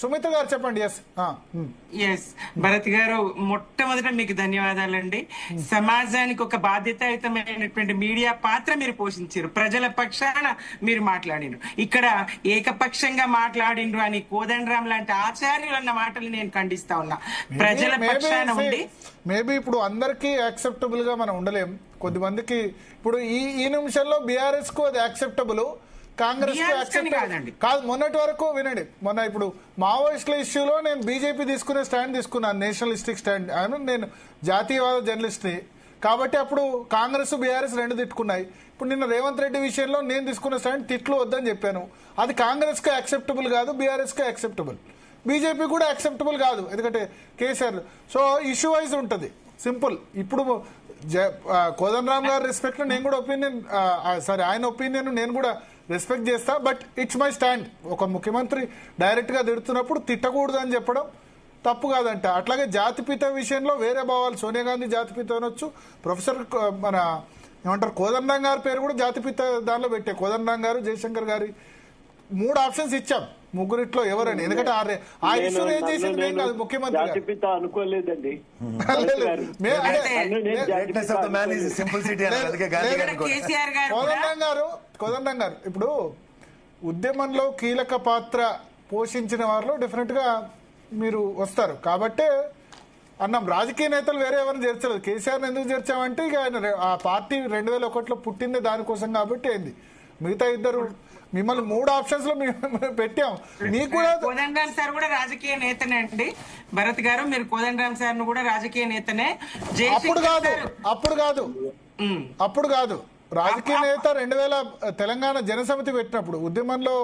సుమిత్ర గారు చెప్పండి. ఎస్ భరత్ గారు, మొట్టమొదట మీకు ధన్యవాదాలండి. సమాజానికి ఒక బాధ్యతాయుతమైనటువంటి మీడియా పాత్ర మీరు పోషించారు, ప్రజల పక్షాన మీరు మాట్లాడిను. ఇక్కడ ఏకపక్షంగా మాట్లాడిండ్రు అని కోదండరాం లాంటి ఆచార్యులు అన్న మాటలు నేను ఖండిస్తా ఉన్నా. ప్రజల పక్షాన ఉండి మేబీ ఇప్పుడు అందరికీ యాక్సెప్టబుల్ గా మనం ఉండలేం. కొద్దిమందికి ఇప్పుడు ఈ నిమిషంలో బీఆర్ఎస్ కు అది యాక్సెప్టబుల్, కాంగ్రెస్ కాదు. మొన్నటి వరకు వినండి, మొన్న ఇప్పుడు మావోయిస్టుల ఇష్యూలో నేను బీజేపీ తీసుకునే స్టాండ్ తీసుకున్నాను, నేషనలిస్టిక్ స్టాండ్. నేను జాతీయవాద జర్నలిస్ట్ ని కాబట్టి అప్పుడు కాంగ్రెస్ బీఆర్ఎస్ రెండు తిట్టుకున్నాయి. ఇప్పుడు నిన్న రేవంత్ రెడ్డి విషయంలో నేను తీసుకున్న స్టాండ్ తిట్లు వద్దని చెప్పాను. అది కాంగ్రెస్ కు యాక్సెప్టబుల్ కాదు, బీఆర్ఎస్ కు యాక్సెప్టబుల్, బీజేపీ కూడా యాక్సెప్టబుల్ కాదు, ఎందుకంటే కేసీఆర్. సో ఇష్యూ వైజ్ ఉంటుంది, సింపుల్. ఇప్పుడు కోదండరాం గారి రెస్పెక్ట్ నేను కూడా ఒపీనియన్, సారీ ఆయన ఒపీనియన్ నేను కూడా రెస్పెక్ట్ చేస్తా. But it's my stand. ఒక ముఖ్యమంత్రి డైరెక్ట్ గా తిడుతున్నప్పుడు తిట్టకూడదు అని చెప్పడం తప్పు కాదంట. అట్లాగే జాతిపిత విషయంలో వేరే భావాలు, సోనియా గాంధీ జాతిపిత అనొచ్చు, ప్రొఫెసర్ మన ఏమంటారు కోదండరాం గారి పేరు కూడా జాతిపిత దానిలో పెట్టే. కోదండరాం గారు, జయశంకర్ గారి 3 ఆప్షన్స్ ఇచ్చాం, ముగ్గురిట్లో ఎవరని. ఎందుకంటే ఆ ఇష్యూ ఏం చేసింది నేను కాదు, ముఖ్యమంత్రి అనుకోలేదండి. కోదండరాం గారు ఇప్పుడు ఉద్యమంలో కీలక పాత్ర పోషించిన వారిలో డెఫినెట్ గా మీరు వస్తారు కాబట్టే అన్నాం. రాజకీయ నేతలు వేరే ఎవరిని చేర్చలేదు. కేసీఆర్ ఎందుకు చేర్చామంటే ఇక ఆయన ఆ పార్టీ 2001లో పుట్టిందే దానికోసం కాబట్టి అయింది. మిగతా ఇద్దరు మిమ్మల్ని 3 ఆప్షన్స్ లో పెట్టాం. మీకు కూడా కోదండరాం సార్ కూడా రాజకీయ నేతనే అండి భరత్ గారు. మీరు కోదండరాం సార్ కూడా రాజకీయ నేతనే. అప్పుడు కాదు రాజకీయ నేత 2000 తెలంగాణ జనసమితి పెట్టినప్పుడు ఉద్యమంలో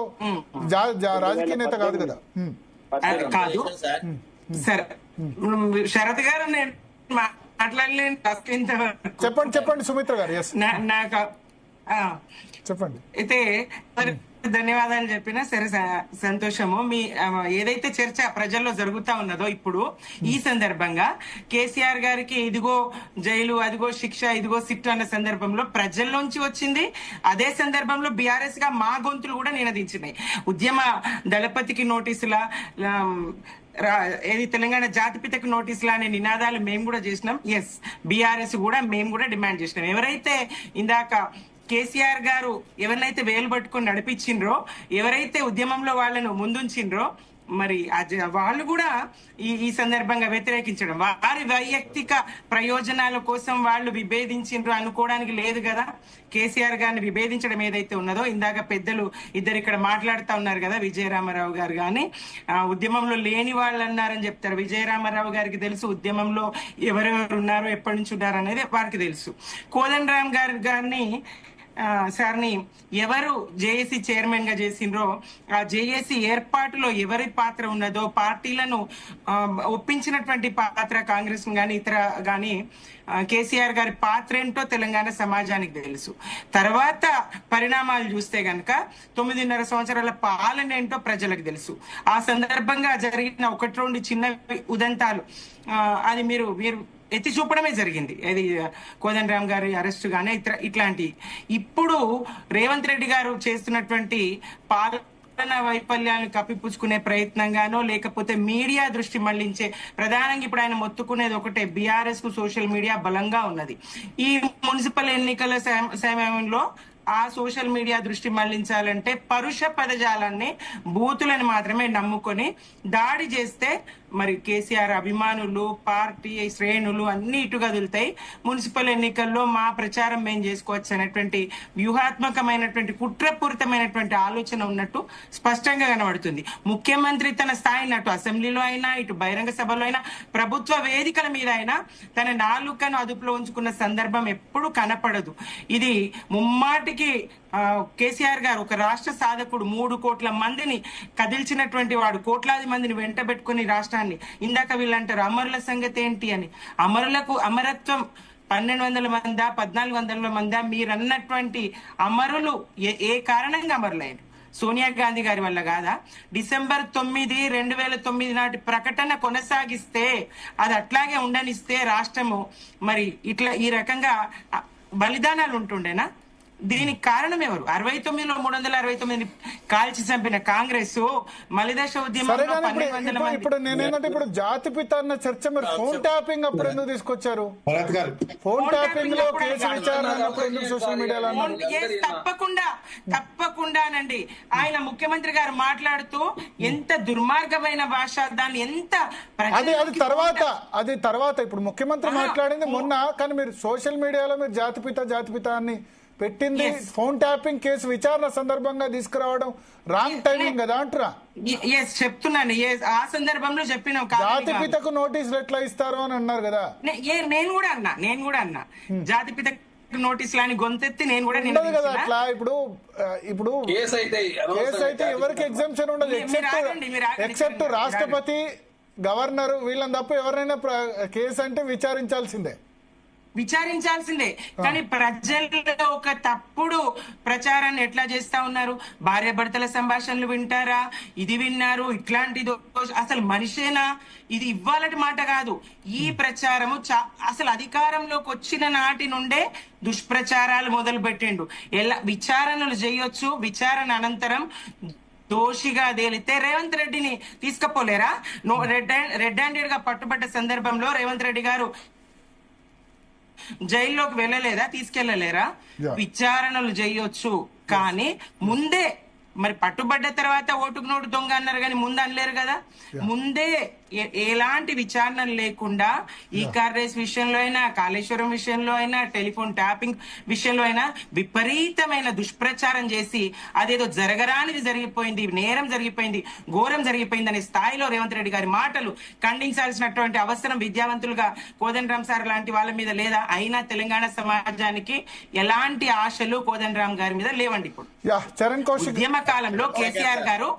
రాజకీయ నేత కాదు కదా. కాదు సరే శరత్ గారు, నేను మాట్లాడలేను. చెప్పండి సుమిత్ర గారు. నాకు చెప్పండి. అయితే ధన్యవాదాలు చెప్పినా సరే సంతోషము. మీ ఏదైతే చర్చ ప్రజల్లో జరుగుతా ఉన్నదో ఇప్పుడు ఈ సందర్భంగా కేసీఆర్ గారికి ఇదిగో జైలు, అదిగో శిక్ష, ఇదిగో సిట్ అన్న సందర్భంలో ప్రజల్లోంచి వచ్చింది. అదే సందర్భంలో బీఆర్ఎస్ గా మా గొంతులు కూడా నినదించినాయి. ఉద్యమ దళపతికి నోటీసులా, ఏది తెలంగాణ జాతిపితకు నోటీసులు అనే నినాదాలు మేము కూడా చేసినాం. ఎస్, బీఆర్ఎస్ కూడా మేము కూడా డిమాండ్ చేసినాం. ఎవరైతే ఇందాక కేసీఆర్ గారు ఎవరినైతే వేలు పట్టుకొని నడిపించిండ్రో, ఎవరైతే ఉద్యమంలో వాళ్ళను ముందుంచిండ్రో, మరి వాళ్ళు కూడా ఈ సందర్భంగా వ్యతిరేకించడం, వారి వైయక్తిక ప్రయోజనాల కోసం వాళ్ళు విభేదించిండ్రు అనుకోవడానికి లేదు కదా. కేసీఆర్ గారిని విభేదించడం ఏదైతే ఉన్నదో, ఇందాక పెద్దలు ఇద్దరు ఇక్కడ మాట్లాడుతూ ఉన్నారు కదా, విజయరామారావు గారు కానీ ఉద్యమంలో లేని వాళ్ళు అన్నారని చెప్తారు. విజయరామారావు గారికి తెలుసు ఉద్యమంలో ఎవరెవరు ఉన్నారో, ఎప్పటి నుంచి ఉన్నారు అనేది వారికి తెలుసు. కోదండరాం గారిని సార్ని ఎవరు జేఏసీ చైర్మన్ గా చేసిండ్రో, ఆ జేఏసీ ఏర్పాటులో ఎవరి పాత్ర ఉన్నదో, పార్టీలను ఒప్పించినటువంటి పాత్ర కాంగ్రెస్ గాని ఇతర గాని కేసీఆర్ గారి పాత్ర ఏంటో తెలంగాణ సమాజానికి తెలుసు. తర్వాత పరిణామాలు చూస్తే గనక 9.5 సంవత్సరాల పాలన ఏంటో ప్రజలకు తెలుసు. ఆ సందర్భంగా జరిగిన 1-2 చిన్న ఉదంతాలు అది మీరు ఎత్తి చూపడమే జరిగింది. అది కోదండరాం గారి అరెస్టు గానీ ఇట్లాంటి. ఇప్పుడు రేవంత్ రెడ్డి గారు చేస్తున్నటువంటి పాలన వైఫల్యాలను కప్పిపుచ్చుకునే ప్రయత్నంగానో, లేకపోతే మీడియా దృష్టి మళ్లించే, ప్రధానంగా ఇప్పుడు ఆయన మొత్తుకునేది ఒకటే, బీఆర్ఎస్ కు సోషల్ మీడియా బలంగా ఉన్నది. ఈ మున్సిపల్ ఎన్నికల సమయంలో ఆ సోషల్ మీడియా దృష్టి మళ్లించాలంటే పరుష పదజాలాన్ని, బూతులను మాత్రమే నమ్ముకొని దాడి చేస్తే మరి కేసీఆర్ అభిమానులు, పార్టీ శ్రేణులు అన్ని ఇటు కదులుతాయి. మున్సిపల్ ఎన్నికల్లో మా ప్రచారం మేము చేసుకోవచ్చు అనేటువంటి వ్యూహాత్మకమైనటువంటి కుట్రపూరితమైనటువంటి ఆలోచన ఉన్నట్టు స్పష్టంగా కనబడుతుంది. ముఖ్యమంత్రి తన స్థాయిని అటు అసెంబ్లీలో అయినా, ఇటు బహిరంగ సభలో అయినా, ప్రభుత్వ వేదికల మీద అయినా తన నాలుకను అదుపులో ఉంచుకున్న సందర్భం ఎప్పుడు కనపడదు. ఇది ముమ్మాటికి కేసీఆర్ గారు ఒక రాష్ట్ర సాధకుడు, 3 కోట్ల మందిని కదిల్చినటువంటి వాడు, కోట్లాది మందిని వెంట పెట్టుకుని రాష్ట్రాన్ని. ఇందాక వీళ్ళంటారు అమరుల సంగతి ఏంటి అని. అమరత్వం 1200 మందా 1400 మందా? మీరన్నటువంటి అమరులు ఏ కారణంగా అమరులైన? సోనియా గాంధీ గారి వల్ల కాదా? డిసెంబర్ 9, 2009 నాటి ప్రకటన కొనసాగిస్తే, అది అట్లాగే ఉండనిస్తే రాష్ట్రము మరి ఇట్లా ఈ రకంగా బలిదానాలు ఉంటుండేనా? దీనికి కారణం ఎవరు? 69లో 369 కాల్చి చంపిన కాంగ్రెస్ మలిదశ సరే ఉద్యమంలో కానీ 1200 మంది. ఇప్పుడు నేనేంటంటే ఇప్పుడు జాతిపిత అన్న చర్చ మీరు ఫోన్ ట్యాపింగ్ అప్పుడు ఎందుకు తీసుకొచ్చారు? భరత్ గారు ఫోన్ ట్యాపింగ్ లో కేసు విచారణ అన్నప్పుడు ఎందుకు సోషల్ మీడియాలో అన్నారు? Yes, తప్పకుండానండి. ఆయన ముఖ్యమంత్రి గారు మాట్లాడుతూ ఎంత దుర్మార్గమైన భాష, దాన్ని ఎంత అది తర్వాత ఇప్పుడు ముఖ్యమంత్రి మాట్లాడింది మొన్న, కానీ మీరు సోషల్ మీడియాలో మీరు జాతిపిత అని పెట్టింది ఫోన్ ట్యాపింగ్ కేసు విచారణ సందర్భంగా తీసుకురావడం రాంగ్ టైమింగ్ కదా అంటారా? ఎస్ చెప్తున్నాను. ఆ సందర్భంలో చెప్పిన జాతిపితకు నోటీసులు ఎట్లా ఇస్తారు అని అన్నారు కదా. నేను కూడా అన్నా జాతిపిత నోటీసులు అని గొంతెత్తి నేను కూడా ఉండదు కదా అట్లా. ఇప్పుడు కేసు అయితే ఎవరికి ఎగ్జామ్షన్ ఉండదు, ఎక్సెప్ట్ రాష్ట్రపతి, గవర్నర్, వీళ్ళని తప్ప ఎవరైనా కేసు అంటే విచారించాల్సిందే. కానీ ప్రజల్లో ఒక తప్పుడు ప్రచారాన్ని ఎట్లా చేస్తా ఉన్నారు? భార్య భర్తల సంభాషణలు వింటారా? ఇది విన్నారు, ఇట్లాంటిది అసలు మనిషేనా? ఇది ఇవ్వాలటి మాట కాదు. ఈ ప్రచారము అసలు అధికారంలోకి వచ్చిన నాటి నుండే దుష్ప్రచారాలు మొదలు పెట్టిండు. ఎలా విచారణలు చేయొచ్చు, విచారణ అనంతరం దోషిగా తేలితే రేవంత్ రెడ్డిని తీసుకపోలేరా? రెడ్ హ్యాండెడ్ గా పట్టుబడ్డ సందర్భంలో రేవంత్ రెడ్డి గారు జైల్లోకి వెళ్ళలేదా? తీసుకెళ్లలేరా? విచారణలు చేయొచ్చు, కానీ ముందే మరి పట్టుబడ్డ తర్వాత ఓటుకు నోటు దొంగ అన్నారు, కానీ ముందు అనలేరు కదా. ముందే ఎలాంటి విచారణ లేకుండా ఈ కార్ రేస్ విషయంలో అయినా, కాళేశ్వరం విషయంలో అయినా, టెలిఫోన్ ట్యాపింగ్ విషయంలో అయినా విపరీతమైన దుష్ప్రచారం చేసి అదేదో జరగరానిది జరిగిపోయింది, నేరం జరిగిపోయింది, ఘోరం జరిగిపోయింది అనే స్థాయిలో రేవంత్ రెడ్డి గారి మాటలు ఖండించాల్సినటువంటి అవసరం విద్యావంతులుగా కోదండరాం సార్ లాంటి వాళ్ళ మీద లేదా? అయినా తెలంగాణ సమాజానికి ఎలాంటి ఆశలు కోదండరాం గారి మీద లేవండి. ఇప్పుడు చరణ్ కౌశిక్ ఉద్యమ కాలంలో కేసీఆర్ గారు